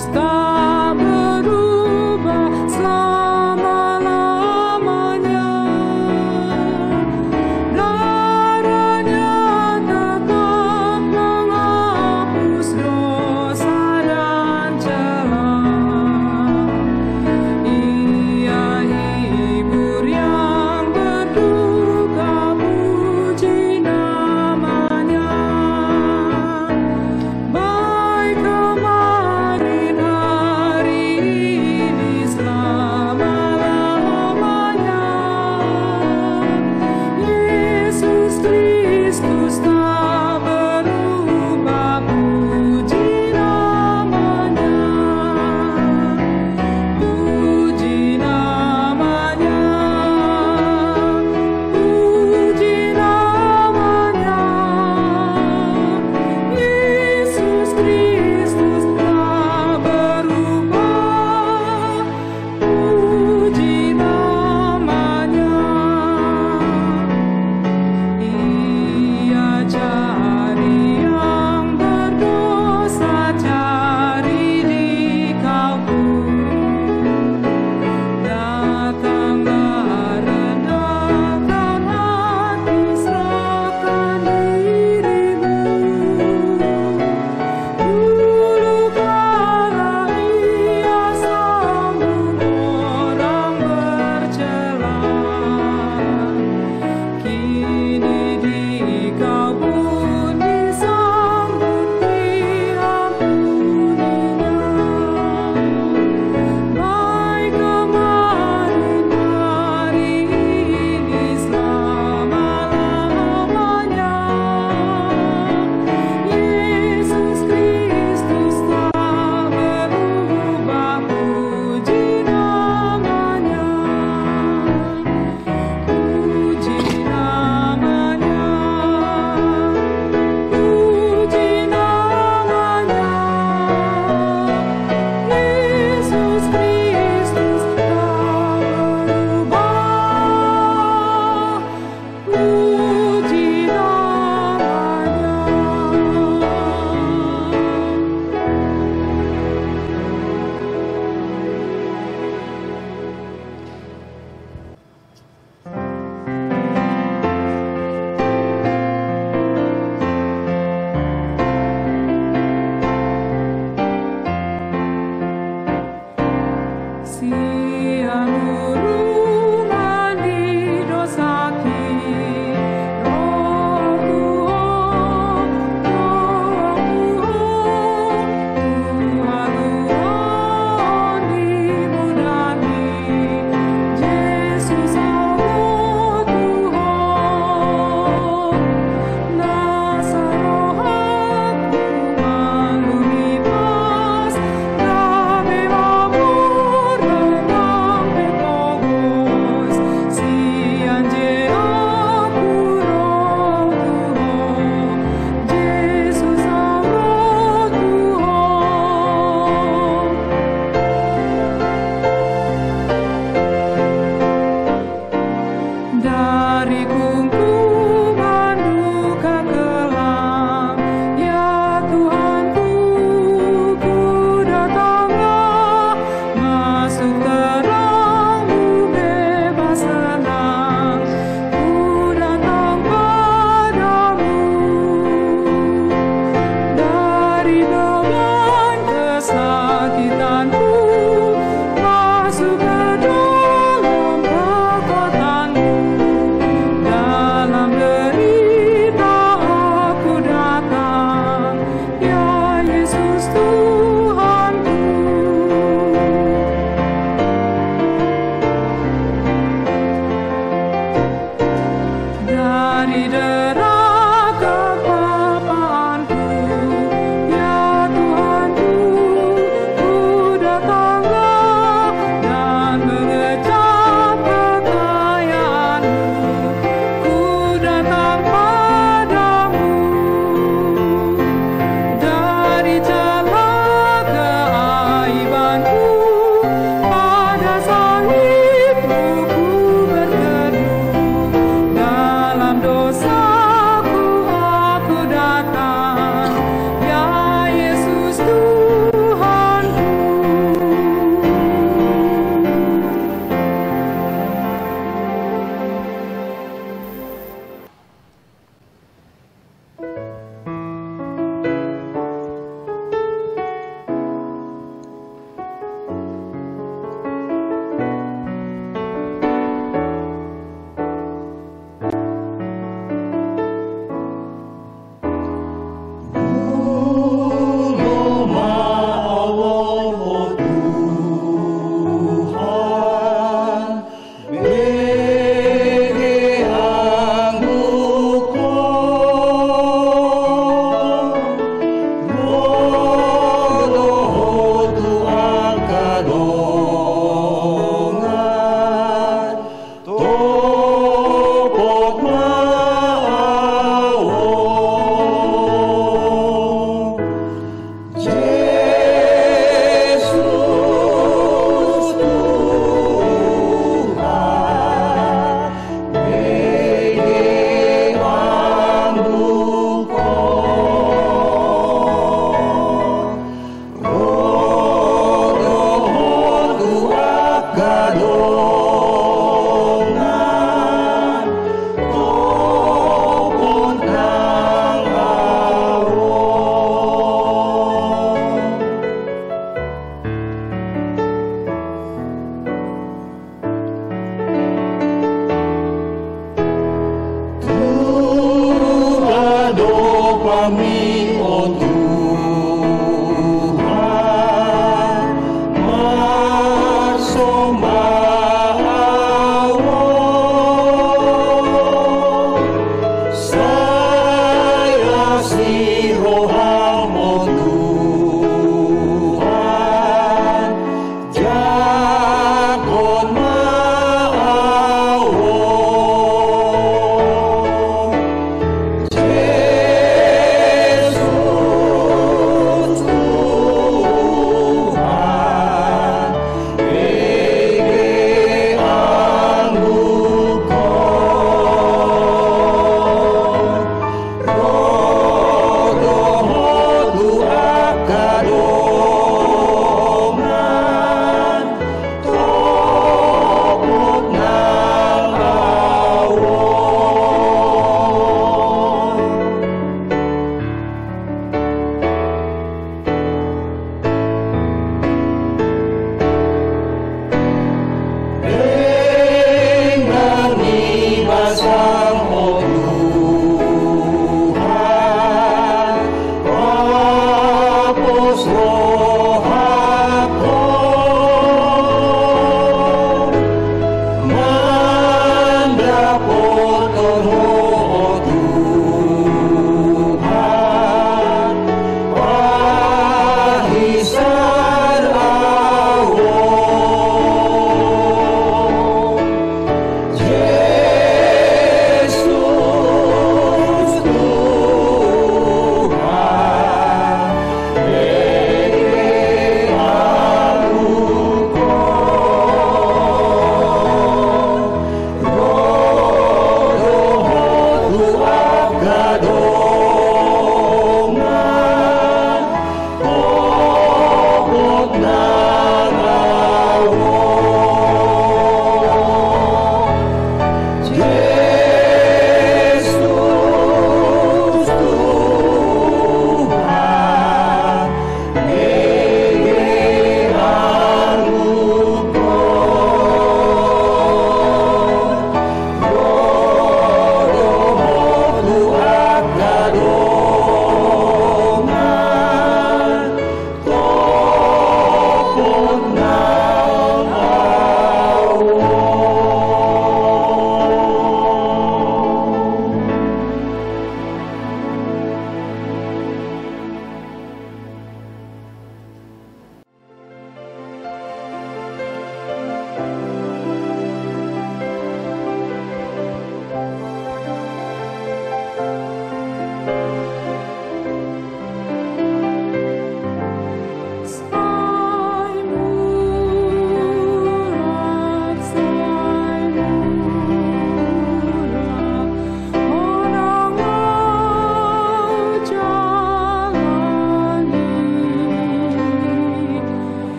tak berubah selama-lamanya. Darahnya tetap menghapus dosa dan celah. Ia hibur yang berduka, puji namanya. Baik kemarin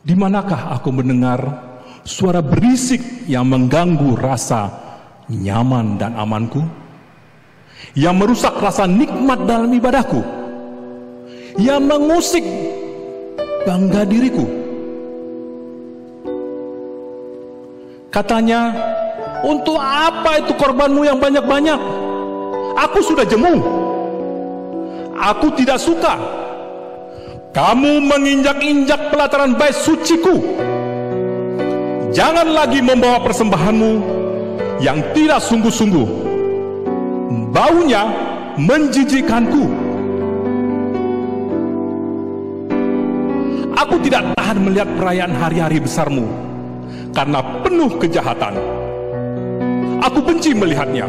Di manakah aku mendengar suara berisik yang mengganggu rasa nyaman dan amanku, yang merusak rasa nikmat dalam ibadahku, yang mengusik bangga diriku? Katanya, untuk apa itu korbanmu yang banyak-banyak? Aku sudah jemu. Aku tidak suka kamu menginjak-injak pelataran bait suciku. Jangan lagi membawa persembahanmu yang tidak sungguh-sungguh. Baunya menjijikkanku. Aku tidak tahan melihat perayaan hari-hari besarmu karena penuh kejahatan. Aku benci melihatnya.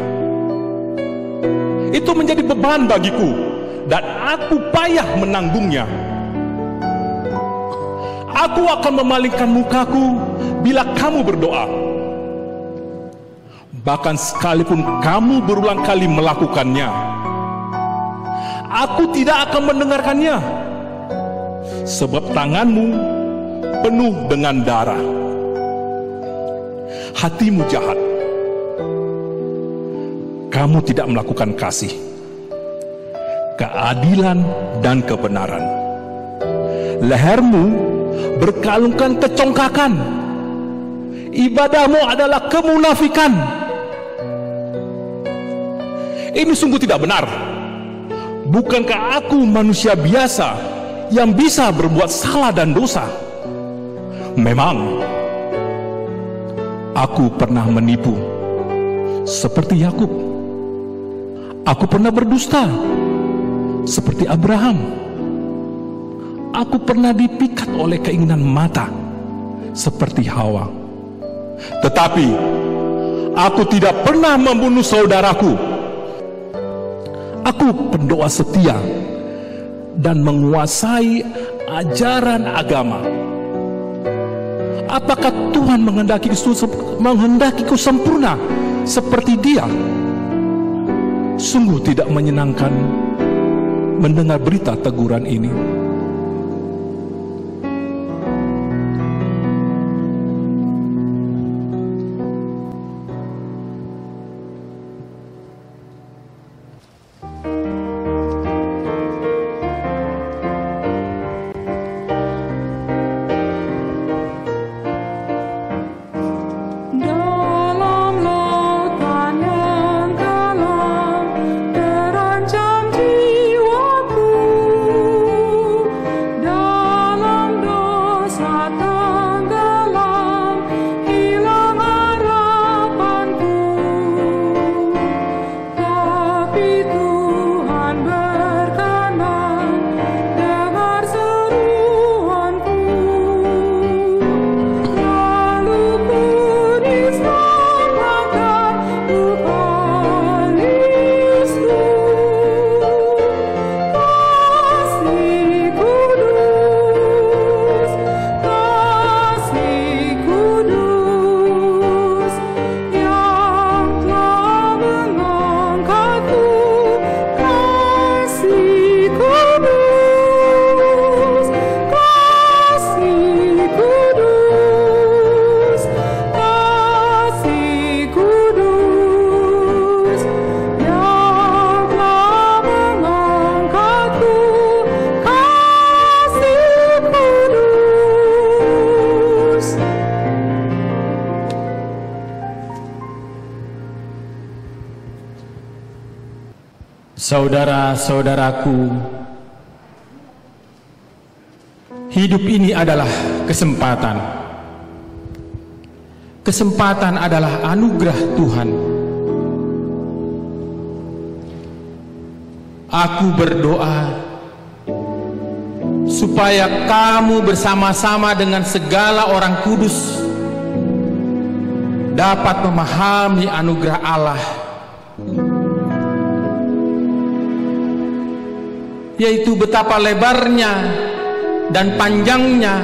Itu menjadi beban bagiku dan aku payah menanggungnya. Aku akan memalingkan mukaku bila kamu berdoa. Bahkan sekalipun kamu berulang kali melakukannya, aku tidak akan mendengarkannya. Sebab tanganmu penuh dengan darah. Hatimu jahat. Kamu tidak melakukan kasih, keadilan, dan kebenaran. Lehermu berkalungkan kecongkakan. Ibadahmu adalah kemunafikan. Ini sungguh tidak benar. Bukankah aku manusia biasa yang bisa berbuat salah dan dosa? Memang aku pernah menipu seperti Yakub. Aku pernah berdusta seperti Abraham. Aku pernah dipikat oleh keinginan mata seperti Hawa. Tetapi aku tidak pernah membunuh saudaraku. Aku pendoa setia dan menguasai ajaran agama. Apakah Tuhan menghendakiku sempurna seperti Dia? Sungguh tidak menyenangkan mendengar berita teguran ini. Saudara-saudaraku, hidup ini adalah kesempatan. Kesempatan adalah anugerah Tuhan. Aku berdoa supaya kamu bersama-sama dengan segala orang kudus dapat memahami anugerah Allah, yaitu betapa lebarnya dan panjangnya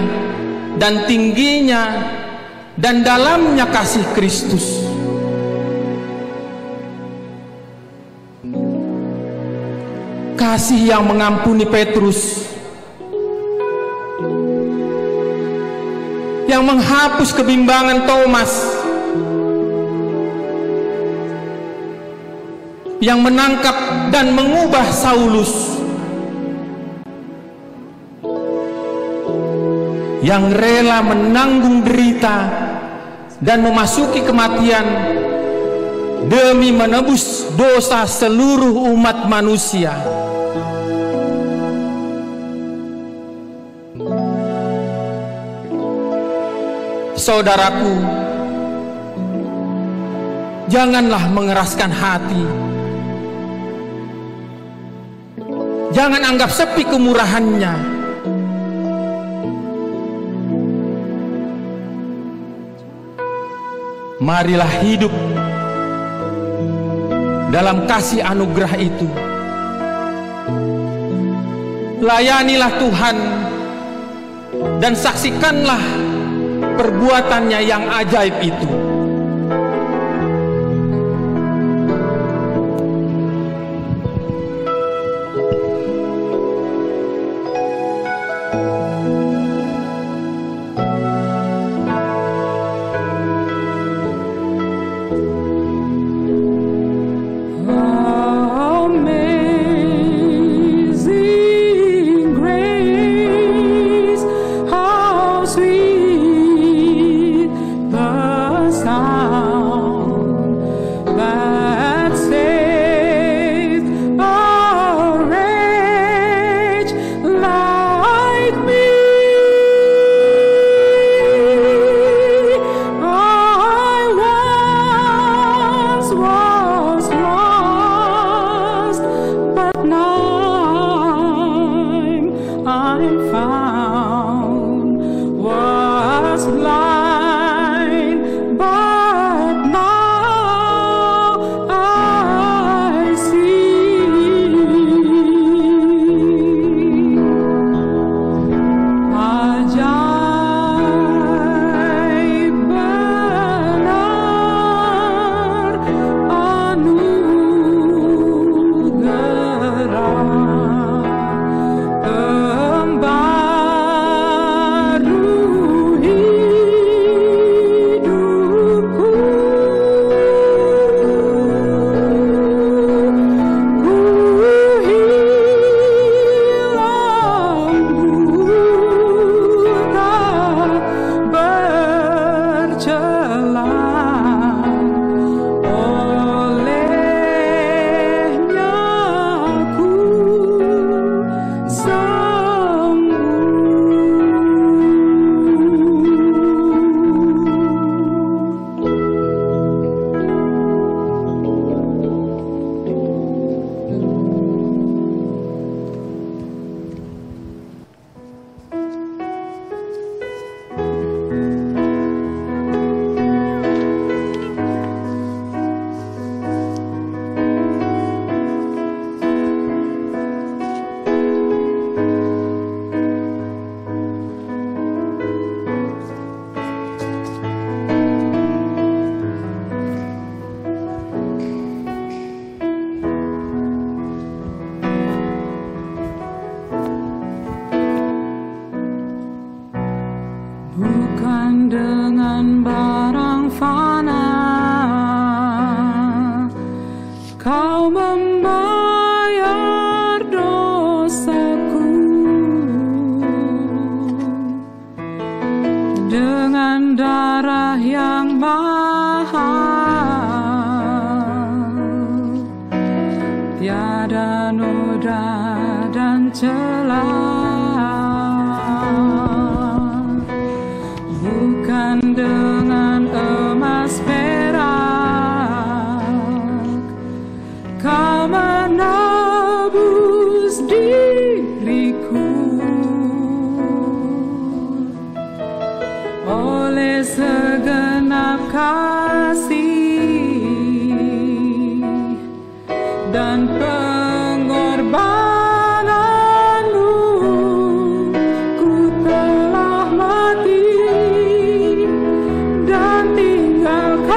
dan tingginya dan dalamnya kasih Kristus. Kasih yang mengampuni Petrus, yang menghapus kebimbangan Thomas, yang menangkap dan mengubah Saulus, yang rela menanggung derita dan memasuki kematian demi menebus dosa seluruh umat manusia. Saudaraku, janganlah mengeraskan hati. Jangan anggap sepi kemurahannya. Marilah hidup dalam kasih anugerah itu. Layanilah Tuhan dan saksikanlah perbuatannya yang ajaib itu. Amazing grace, how sweet the sound that saved a wretch like me. I once was lost, but now I'm found. Was blind, but now I see. Ajaib benar anugerah pembaru hidupku. Ku hilang buta bercela, olehnya ku bukan dengan barang fana kau membayar dosaku. Dengan darah yang mahal, tiada noda dan celah. Bukan dengan emas perak kau menebus diriku. Oleh segenap kasih dan pengorbananmu, ku telah mati dan tinggalkan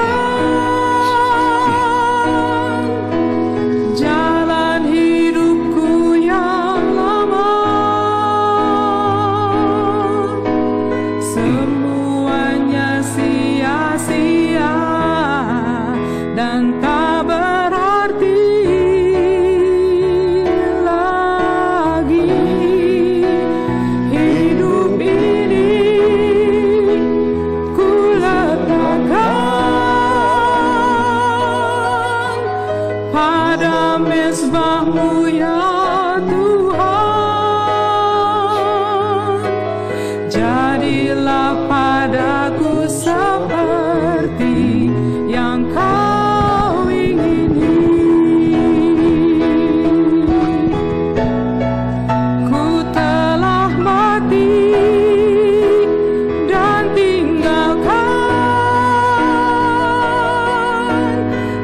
jalan hidupku yang lama. Semua jadilah padaku seperti yang kau ingini. Ku telah mati dan tinggalkan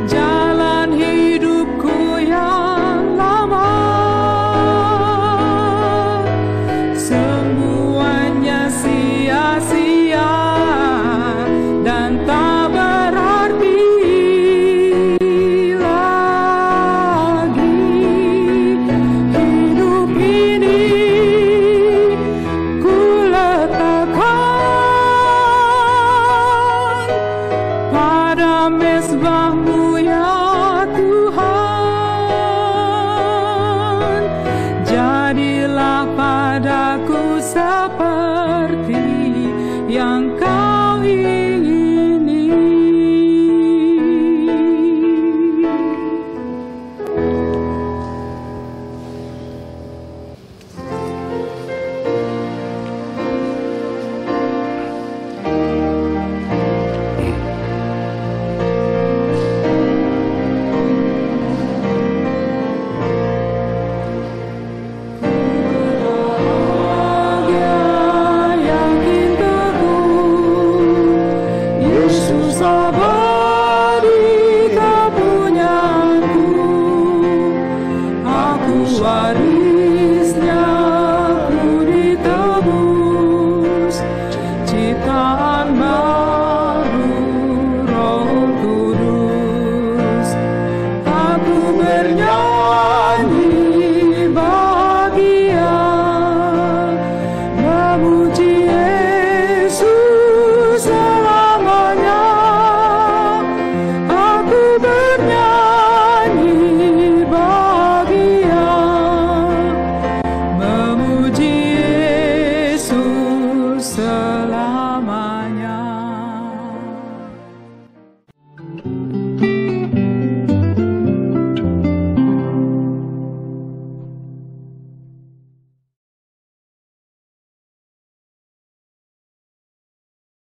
jalan hidupku yang lama. Semuanya sia-sia dan tak berarti lagi. Hidup ini ku letakkan pada mezbah-Mu ya Tuhan. Jadilah padaku seperti yang kau ingini. Yakin teguh Yesus abadi kepunyaanku. Aku warisnya, ku ditebus ciptaan baru Roh Kudus. Aku bernyanyi bahagia memuji Yesus selamanya. Aku bernyanyi bahagia memuji Yesus selamanya.